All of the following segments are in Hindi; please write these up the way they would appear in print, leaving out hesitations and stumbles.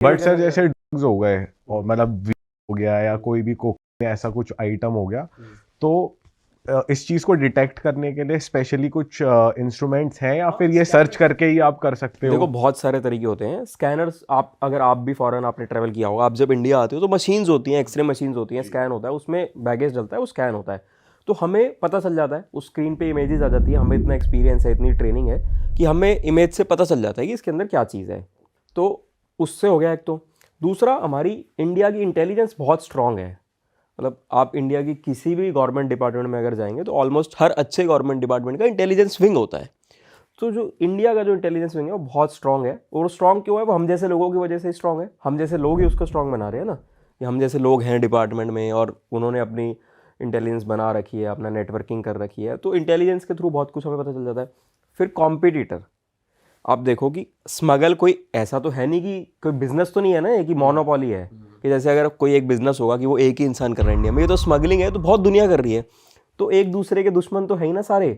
बट सर जैसे ड्रग्स हो गए और मतलब weed हो गया या कोई भी कोक ऐसा कुछ आइटम हो गया, तो इस चीज को डिटेक्ट करने के लिए स्पेशली कुछ इंस्ट्रूमेंट्स हैं या फिर ये सर्च करके ही आप कर सकते देखो हो? बहुत सारे तरीके होते हैं स्कैनर्स। आप अगर आप भी फॉरेन आपने ट्रैवल किया होगा, आप जब इंडिया आते हो तो मशीन्स होती हैं, एक्सरे मशीन्स होती हैं, स्कैन होता है, उसमें बैगेज डलता है, वो स्कैन होता है, तो हमें पता चल जाता है, उस स्क्रीन पे इमेजेस आ जाती है। हमें इतना एक्सपीरियंस है, इतनी ट्रेनिंग है कि हमें इमेज से पता चल जाता है कि इसके अंदर क्या चीज़ है। तो उससे हो गया एक। तो दूसरा, हमारी इंडिया की इंटेलिजेंस बहुत स्ट्रांग है। मतलब आप इंडिया की किसी भी गवर्नमेंट डिपार्टमेंट में अगर जाएंगे तो ऑलमोस्ट हर अच्छे गवर्नमेंट डिपार्टमेंट का इंटेलिजेंस विंग होता है। तो जो इंडिया का जो इंटेलिजेंस विंग है वो बहुत स्ट्रांग है। और स्ट्रांग क्यों है? वो हम जैसे लोगों की वजह से स्ट्रांग है। हम जैसे लोग ही उसको स्ट्रांग बना रहे हैं ना, कि हम जैसे लोग हैं डिपार्टमेंट में और उन्होंने अपनी इंटेलिजेंस बना रखी है, अपना नेटवर्किंग कर रखी है, तो इंटेलिजेंस के थ्रू बहुत कुछ हमें पता चल जाता है। फिर कॉम्पिटिटर, आप देखो कि स्मगल कोई ऐसा तो है नहीं कि कोई बिजनेस तो नहीं है ना, एक ही मोनोपोली है कि जैसे अगर कोई एक बिजनेस होगा कि वो एक ही इंसान कर रहा है इंडिया में, ये तो स्मगलिंग है तो बहुत दुनिया कर रही है, तो एक दूसरे के दुश्मन तो है ही ना सारे।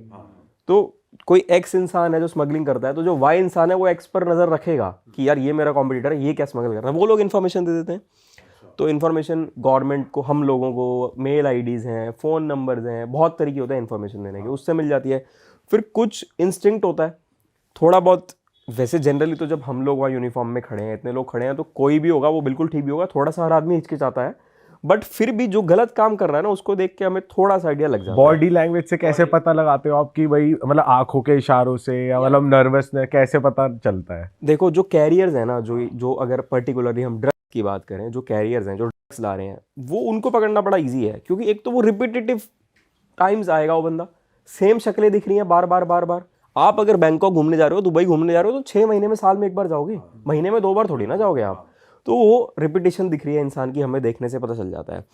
तो कोई एक्स इंसान है जो स्मगलिंग करता है, तो जो वाई इंसान है वो एक्स पर नजर रखेगा कि यार ये मेरा कॉम्पिटिटर है, ये क्या स्मगल कर रहा है, वो लोग इन्फॉर्मेशन दे देते हैं। तो इन्फॉर्मेशन गवर्नमेंट को, हम लोगों को मेल आईडीज़ हैं, फ़ोन नंबर्स हैं, बहुत तरीके होते हैं इन्फॉर्मेशन देने के, उससे मिल जाती है। फिर कुछ इंस्टिंक्ट होता है थोड़ा बहुत। वैसे जनरली तो जब हम लोग वहाँ यूनिफॉर्म में खड़े हैं, इतने लोग खड़े हैं, तो कोई भी होगा वो बिल्कुल ठीक भी होगा, थोड़ा सा हर आदमी हिचकिचाता है, बट फिर भी जो गलत काम कर रहा है ना उसको देख के हमें थोड़ा सा आइडिया लग जाता है। बॉडी लैंग्वेज से कैसे पता लगाते हो आप कि भाई मतलब आंखों के इशारों से या मतलब नर्वसनेस कैसे पता चलता है? देखो जो कैरियर्स हैं ना, जो जो अगर पर्टिकुलरली हम ड्रग्स की बात करें, जो कैरियर्स हैं जो ड्रग्स ला रहे हैं, वो उनको पकड़ना बड़ा इजी है, क्योंकि एक तो वो रिपीटेटिव टाइम्स आएगा वो बंदा, सेम शक्लें दिख रही हैं बार बार बार बार। आप अगर बैंकॉक घूमने जा रहे हो, दुबई घूमने जा रहे हो, तो 6 महीने में, साल में एक बार जाओगे, महीने में 2 बार थोड़ी ना जाओगे आप। तो वो रिपीटेशन दिख रही है इंसान की, हमें देखने से पता चल जाता है।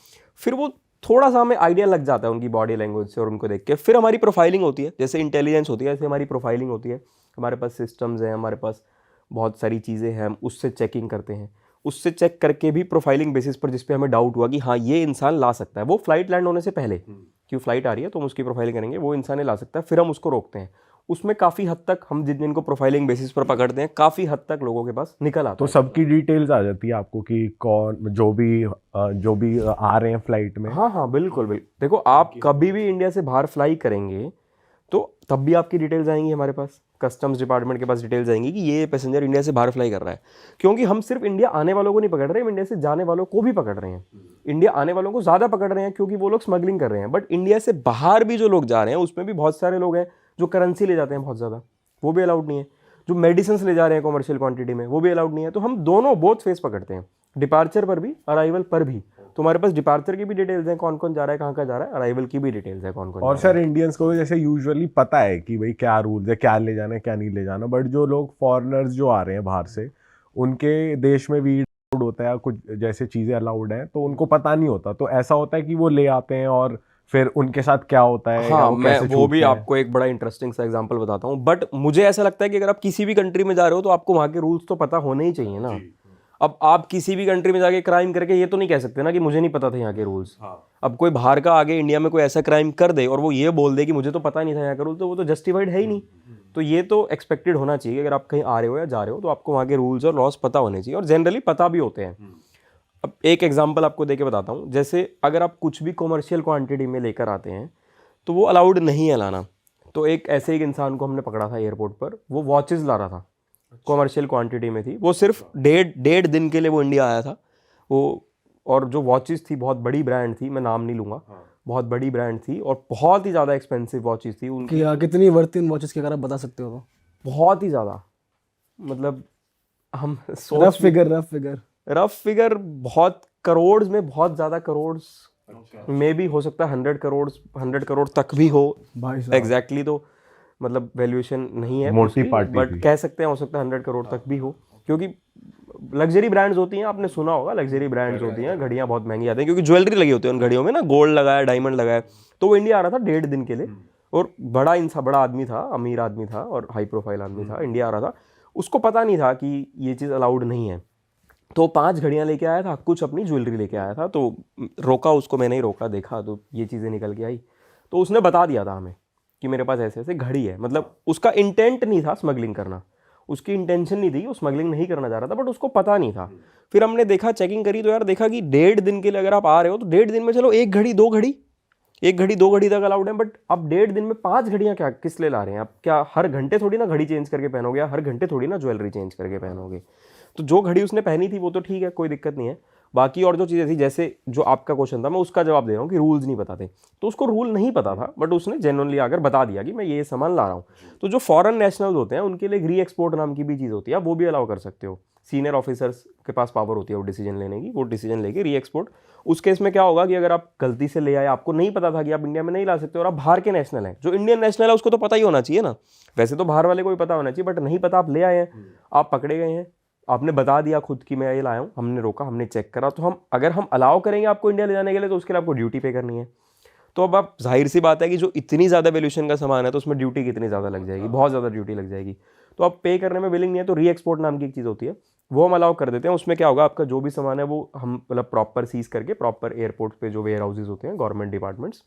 फिर वो थोड़ा सा हमें आइडिया लग जाता है उनकी बॉडी लैंग्वेज से और उनको देख के। फिर हमारी प्रोफाइलिंग होती है, जैसे इंटेलिजेंस होती है ऐसे हमारी प्रोफाइलिंग होती है। हमारे पास सिस्टम्स हैं, हमारे पास बहुत सारी चीज़ें हैं, हम उससे चेकिंग करते हैं। उससे चेक करके भी प्रोफाइलिंग बेसिस पर जिस पे हमें डाउट हुआ कि हाँ ये इंसान ला सकता है, वो फ्लाइट लैंड होने से पहले, क्यों फ्लाइट आ रही है तो हम उसकी प्रोफाइलिंग करेंगे, वो इंसान ला सकता है, फिर हम उसको रोकते हैं। उसमें काफ़ी हद तक हम जिन जिनको प्रोफाइलिंग बेसिस पर पकड़ते हैं, काफ़ी हद तक लोगों के पास निकल आता तो है। सबकी डिटेल्स आ जाती है आपको कि कौन जो भी आ रहे हैं फ्लाइट में? हाँ हाँ बिल्कुल बिल्कुल। देखो आप कभी भी इंडिया से बाहर फ्लाई करेंगे तो तब भी आपकी डिटेल्स आएंगी हमारे पास, कस्टम्स डिपार्टमेंट के पास डिटेल्स आएंगी कि ये पैसेंजर इंडिया से बाहर फ्लाई कर रहा है। क्योंकि हम सिर्फ इंडिया आने वालों को नहीं पकड़ रहे, हम इंडिया से जाने वालों को भी पकड़ रहे हैं। इंडिया आने वालों को ज़्यादा पकड़ रहे हैं क्योंकि वो लोग स्मगलिंग कर रहे हैं, बट इंडिया से बाहर भी जो लोग जा रहे हैं उसमें भी बहुत सारे लोग हैं जो करेंसी ले जाते हैं बहुत ज़्यादा, वो भी अलाउड नहीं है। जो मेडिसिन ले जा रहे हैं कॉमर्शियल क्वांटिटी में, वो भी अलाउड नहीं है। तो हम दोनों बोथ फेस पकड़ते हैं, डिपार्चर पर भी, अराइवल पर भी। तो हमारे पास डिपार्चर की भी डिटेल्स हैं, कौन कौन जा रहा है, कहाँ कहाँ जा रहा है, अराइवल की भी डिटेल्स है, कौन कौन और जा रहा सर इंडियंस को जैसे यूजुअली पता है कि भाई क्या रूल्स है, क्या ले जाना है क्या नहीं ले जाना, बट जो लोग फॉरेनर्स जो आ रहे हैं बाहर से, उनके देश में वीड अलाउड होता है या कुछ जैसे चीज़ें अलाउड हैं, तो उनको पता नहीं होता, तो ऐसा होता है कि वो ले आते हैं और फिर उनके साथ क्या होता है। है या हाँ, वो मैं कैसे वो भी छूटते हैं? आपको एक बड़ा इंटरेस्टिंग सा एग्जांपल बताता हूँ। बट मुझे ऐसा लगता है कि अगर आप किसी भी कंट्री में जा रहे हो तो आपको वहाँ के रूल्स तो पता होने ही चाहिए ना। अब आप किसी भी कंट्री में जाके क्राइम करके ये तो नहीं कह सकते ना कि मुझे नहीं पता था यहाँ के रूल्स। अब कोई बाहर का आगे इंडिया में कोई ऐसा क्राइम कर दे और वो ये बोल दे कि मुझे तो पता नहीं था यहाँ का रूल, तो वो तो जस्टिफाइड है ही नहीं। तो ये तो एक्सपेक्टेड होना चाहिए कि अगर आप कहीं आ रहे हो या जा रहे हो तो आपको वहाँ के रूल्स और लॉस पता होने चाहिए, और जनरली पता भी होते हैं। अब एक एग्जांपल आपको देके बताता हूँ। जैसे अगर आप कुछ भी कॉमर्शियल क्वांटिटी में लेकर आते हैं तो वो अलाउड नहीं है लाना। तो एक ऐसे एक इंसान को हमने पकड़ा था एयरपोर्ट पर, वो वॉचेस ला रहा था, कॉमर्शियल क्वांटिटी में थी वो, सिर्फ डेढ़ डेढ़ दिन के लिए वो इंडिया आया था वो। और जो वॉचेस थी बहुत बड़ी ब्रांड थी, मैं नाम नहीं लूँगा, बहुत बड़ी ब्रांड थी और बहुत ही ज़्यादा एक्सपेंसिव वॉचेस थी उनकी। कितनी वर्थ इन वॉचेस की, अगर आप बता सकते हो तो? बहुत ही ज़्यादा, मतलब हम रफ फिगर रफ फिगर बहुत करोड़ में, बहुत ज़्यादा करोड़ में भी हो सकता है, 100 करोड़ तक भी हो भाई साहब। एग्जैक्टली। तो मतलब वैल्यूएशन नहीं है मोटी उसकी, पार्टी बट थी। कह सकते हैं हो सकता है 100 करोड़ तक भी हो। क्योंकि लग्जरी ब्रांड्स होती हैं, आपने सुना होगा, लग्जरी ब्रांड्स होती हैं, घड़ियाँ बहुत महंगी आती हैं क्योंकि ज्वेलरी लगी होती है उन घड़ियों में ना, गोल्ड लगाया, डायमंड लगाया। तो वो इंडिया आ रहा था डेढ़ दिन के लिए, और बड़ा इंसान, बड़ा आदमी था, अमीर आदमी था और हाई प्रोफाइल आदमी था, इंडिया आ रहा था। उसको पता नहीं था कि ये चीज़ अलाउड नहीं है। तो 5 घड़ियाँ लेके आया था, कुछ अपनी ज्वेलरी लेके आया था। तो रोका उसको, मैंने ही रोका, देखा तो ये चीज़ें निकल के आई। तो उसने बता दिया था हमें कि मेरे पास ऐसे ऐसे घड़ी है, मतलब उसका इंटेंट नहीं था स्मगलिंग करना, उसकी इंटेंशन नहीं थी, वो स्मगलिंग नहीं करना चाह रहा था, बट उसको पता नहीं था। फिर हमने देखा, चेकिंग करी तो यार देखा कि 1.5 दिन के लिए अगर आप आ रहे हो तो 1.5 दिन में चलो 1 घड़ी 2 घड़ी, 1 घड़ी 2 घड़ी तक अलाउड है, बट अब 1.5 दिन में 5 घड़ियां क्या किस लिए ला रहे हैं आप? क्या हर घंटे थोड़ी ना घड़ी चेंज करके पहनोगे, या हर घंटे थोड़ी ना ज्वेलरी चेंज करके पहनोगे? तो जो घड़ी उसने पहनी थी वो तो ठीक है, कोई दिक्कत नहीं है। बाकी और जो चीज़ें थी, जैसे जो आपका क्वेश्चन था, मैं उसका जवाब दे रहा हूँ कि रूल्स नहीं पता थे। तो उसको रूल नहीं पता था, बट उसने जेन्युइनली आकर बता दिया कि मैं ये सामान ला रहा हूँ। तो जो फॉरेन नेशनल्स होते हैं उनके लिए री एक्सपोर्ट नाम की भी चीज़ होती है, आप वो भी अलाउ कर सकते हो। सीनियर ऑफिसर्स के पास पावर होती है वो डिसीजन लेने की, वो डिसीजन लेके री एक्सपोर्ट। उस केस में क्या होगा कि अगर आप गलती से ले आए, आपको नहीं पता था कि आप इंडिया में नहीं ला सकते और आप बाहर के नेशनल हैं, जो इंडियन नेशनल है उसको तो पता ही होना चाहिए ना, वैसे तो बाहर वाले को भी पता होना चाहिए, बट नहीं पता, आप ले आए हैं, आप पकड़े गए हैं, आपने बता दिया खुद कि मैं ये लाया हूँ, हमने रोका, हमने चेक करा, तो हम अगर हम अलाउ करेंगे आपको इंडिया ले जाने के लिए तो उसके लिए आपको ड्यूटी पे करनी है। तो अब आप जाहिर सी बात है कि जो इतनी ज़्यादा वैल्यूएशन का सामान है तो उसमें ड्यूटी कितनी ज़्यादा लग जाएगी, बहुत ज़्यादा ड्यूटी लग जाएगी। तो आप पे करने में विलिंग नहीं है, तो री एक्सपोर्ट नाम की एक चीज़ होती है, वो हम अलाउ कर देते हैं। उसमें क्या होगा, आपका जो भी सामान है वो हम मतलब प्रॉपर सीज करके, प्रॉपर एयरपोर्ट पे जो वेयर हाउसेज होते हैं गवर्नमेंट डिपार्टमेंट्स,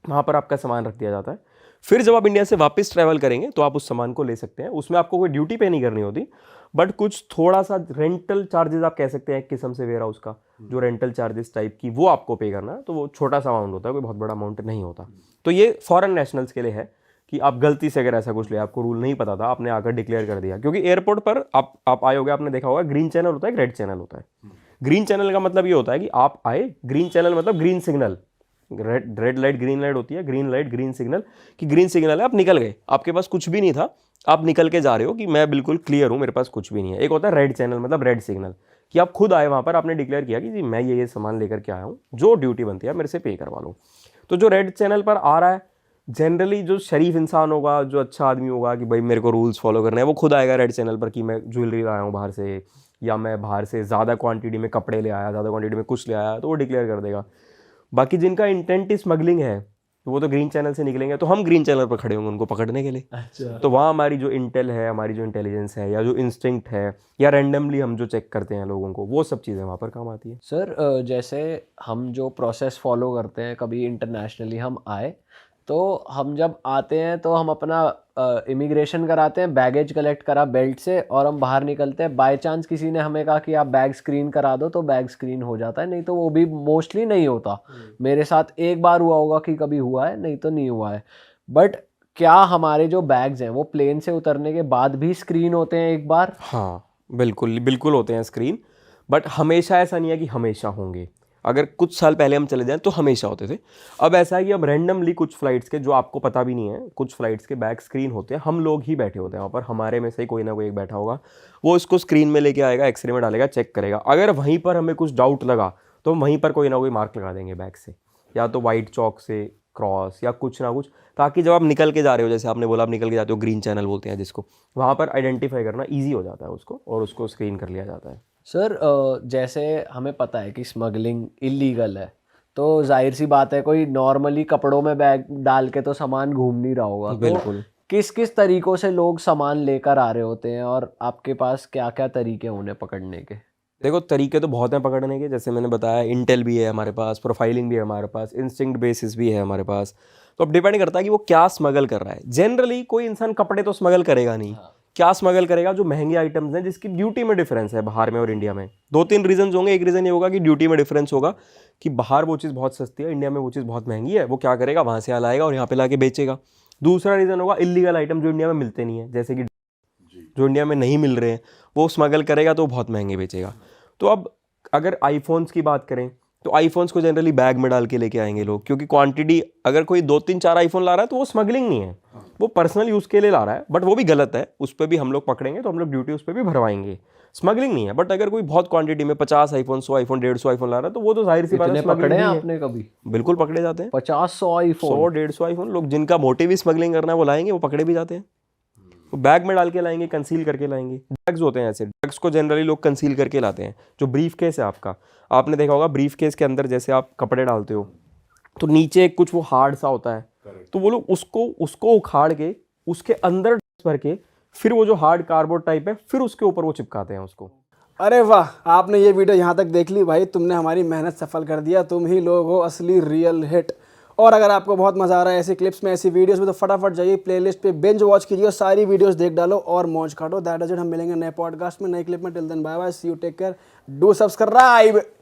वहाँ पर आपका सामान रख दिया जाता है। फिर जब आप इंडिया से वापस ट्रैवल करेंगे तो आप उस सामान को ले सकते हैं, उसमें आपको कोई ड्यूटी पे नहीं करनी होती, बट कुछ थोड़ा सा रेंटल चार्जेस आप कह सकते हैं एक किस्म से वेयर हाउस का, जो रेंटल चार्जेस टाइप की, वो आपको पे करना है। तो वो छोटा सा अमाउंट होता है, कोई बहुत बड़ा अमाउंट नहीं होता। तो ये फॉरेन नेशनल्स के लिए है कि आप गलती से अगर ऐसा कुछ ले, आपको रूल नहीं पता था, आपने आकर डिक्लेयर कर दिया, क्योंकि एयरपोर्ट पर आप आए होगे, आपने देखा होगा ग्रीन चैनल होता है, एक रेड चैनल होता है। ग्रीन चैनल का मतलब ये होता है कि आप आए, ग्रीन चैनल मतलब green signal, red light green light होती है, ग्रीन लाइट ग्रीन सिग्नल, कि ग्रीन सिग्नल है, आप निकल गए, आपके पास कुछ भी नहीं था, आप निकल के जा रहे हो कि मैं बिल्कुल क्लियर हूँ, मेरे पास कुछ भी नहीं है। एक होता है रेड चैनल मतलब रेड सिग्नल, कि आप खुद आए वहाँ पर, आपने डिक्लेयर किया कि जी मैं ये सामान लेकर के आया हूँ, जो ड्यूटी बनती है मेरे से पे करवा लो। तो जो रेड चैनल पर आ रहा है, जनरली जो शरीफ इंसान होगा, जो अच्छा आदमी होगा कि भाई मेरे को रूल्स फॉलो करने हैं, वो खुद आएगा रेड चैनल पर कि मैं ज्वेलरी लाया हूँ बाहर से, या मैं बाहर से ज़्यादा क्वांटिटी में कपड़े ले आया, ज़्यादा क्वांटिटी में कुछ ले आया, तो वो डिक्लेयर कर देगा। बाकी जिनका इंटेंट स्मगलिंग है वो तो ग्रीन चैनल से निकलेंगे, तो हम ग्रीन चैनल पर खड़े होंगे उनको पकड़ने के लिए। अच्छा। तो वहाँ हमारी जो इंटेल है, हमारी जो इंटेलिजेंस है, या जो इंस्टिंक्ट है, या रैंडमली हम जो चेक करते हैं लोगों को, वो सब चीज़ें वहाँ पर काम आती है। सर जैसे हम जो प्रोसेस फॉलो करते हैं, कभी इंटरनेशनली हम आए तो हम जब आते हैं तो हम अपना इमिग्रेशन कराते हैं, बैगेज कलेक्ट करा बेल्ट से, और हम बाहर निकलते हैं। बाय चांस किसी ने हमें कहा कि आप बैग स्क्रीन करा दो, तो बैग स्क्रीन हो जाता है, नहीं तो वो भी मोस्टली नहीं होता। मेरे साथ एक बार हुआ होगा कि कभी हुआ है, नहीं तो नहीं हुआ है। बट क्या हमारे जो बैग्स हैं वो प्लेन से उतरने के बाद भी स्क्रीन होते हैं एक बार? हाँ बिल्कुल बिल्कुल होते हैं स्क्रीन, बट हमेशा ऐसा नहीं है कि हमेशा होंगे। अगर कुछ साल पहले हम चले जाएं तो हमेशा होते थे। अब ऐसा है कि अब रैंडमली कुछ फ्लाइट्स के, जो आपको पता भी नहीं है, कुछ फ्लाइट्स के बैग स्क्रीन होते हैं, हम लोग ही बैठे होते हैं वहाँ पर, हमारे में से कोई ना कोई एक बैठा होगा, वो इसको स्क्रीन में लेके आएगा, एक्सरे में डालेगा, चेक करेगा। अगर वहीं पर हमें कुछ डाउट लगा तो वहीं पर कोई ना कोई मार्क लगा देंगे बैग से, या तो वाइट चौक से क्रॉस या कुछ ना कुछ, ताकि जब आप निकल के जा रहे हो, जैसे आपने बोला आप निकल के जाते हो, ग्रीन चैनल बोलते हैं जिसको, वहाँ पर आइडेंटिफाई करना ईजी हो जाता है उसको, और उसको स्क्रीन कर लिया जाता है। सर जैसे हमें पता है कि स्मगलिंग इलीगल है, तो जाहिर सी बात है कोई नॉर्मली कपड़ों में बैग डाल के तो सामान घूम नहीं रहा होगा। बिल्कुल। तो किस किस तरीकों से लोग सामान लेकर आ रहे होते हैं, और आपके पास क्या क्या तरीके हैं उन्हें पकड़ने के? देखो तरीके तो बहुत हैं पकड़ने के, जैसे मैंने बताया इंटेल भी है हमारे पास, प्रोफाइलिंग भी है हमारे पास, इंस्टिंक्ट बेसिस भी है हमारे पास। तो अब डिपेंड करता है कि वो क्या स्मगल कर रहा है। जनरली कोई इंसान कपड़े तो स्मगल करेगा नहीं। क्या स्मगल करेगा? जो महंगे आइटम्स हैं जिसकी ड्यूटी में डिफरेंस है बाहर में और इंडिया में। 2-3 रीजन होंगे। एक रीज़न ये होगा कि ड्यूटी में डिफरेंस होगा, कि बाहर वो चीज़ बहुत सस्ती है, इंडिया में वो चीज़ बहुत महंगी है, वो क्या करेगा वहाँ से लाएगा और यहाँ पे ला के बेचेगा। दूसरा रीज़न होगा इलीगल आइटम जो इंडिया में मिलते नहीं है, जैसे कि जो इंडिया में नहीं मिल रहे हैं, वो स्मगल करेगा तो बहुत महंगे बेचेगा। तो अब अगर आईफोन्स की बात करें तो आईफोन्स को जनरली बैग में डाल के लेके आएंगे लोग, क्योंकि क्वांटिटी, अगर कोई 2-3-4 आईफोन ला रहा है तो वो स्मगलिंग नहीं है, वो पर्सनल यूज़ के लिए ला रहा है, बट वो भी गलत है, उस पर भी हम लोग पकड़ेंगे तो हम लोग ड्यूटी उस पर भी भरवाएंगे। स्मगलिंग नहीं है। बट अगर कोई बहुत क्वांटिटी में 50 आईफोन, 100 आईफोन, 150 आईफोन ला रहा है तो वो तो जाहिर सी बात है इतने स्मगलिंग पकड़े हैं ही है। आपने कभी? बिल्कुल पकड़े जाते हैं। 50-100 आईफोन? 100-150 आईफोन लोग जिनका मोटिव ही स्मगलिंग करना है वो लाएंगे, वो पकड़े भी जाते हैं। वो बैग में डाल के लाएंगे, कंसील करके लाएंगे। ड्रग्स होते हैं ऐसे, ड्रग्स को जनरली लोग कंसील करके लाते हैं। जो ब्रीफ केस है आपका, आपने देखा होगा ब्रीफ केस के अंदर जैसे आप कपड़े डालते हो तो नीचे कुछ वो हार्ड सा होता है, तो वो लोग उसको उखाड़ के उसके अंदर ड्रग्स भर के फिर वो जो हार्ड कार्डबोर्ड टाइप है फिर उसके ऊपर वो चिपकाते हैं उसको। अरे वाह, आपने ये वीडियो यहाँ तक देख ली भाई, तुमने हमारी मेहनत सफल कर दिया। तुम ही लोग हो असली रियल हिट। और अगर आपको बहुत मजा आ रहा है ऐसी क्लिप्स में, ऐसी वीडियोस में, तो फटाफट जाइए प्लेलिस्ट पे बिंज वॉच कीजिए और सारी वीडियोस देख डालो और मौज काटो। That is it. हम मिलेंगे नए पॉडकास्ट में, नए क्लिप में। Till then bye bye, see you, take care, do subscribe.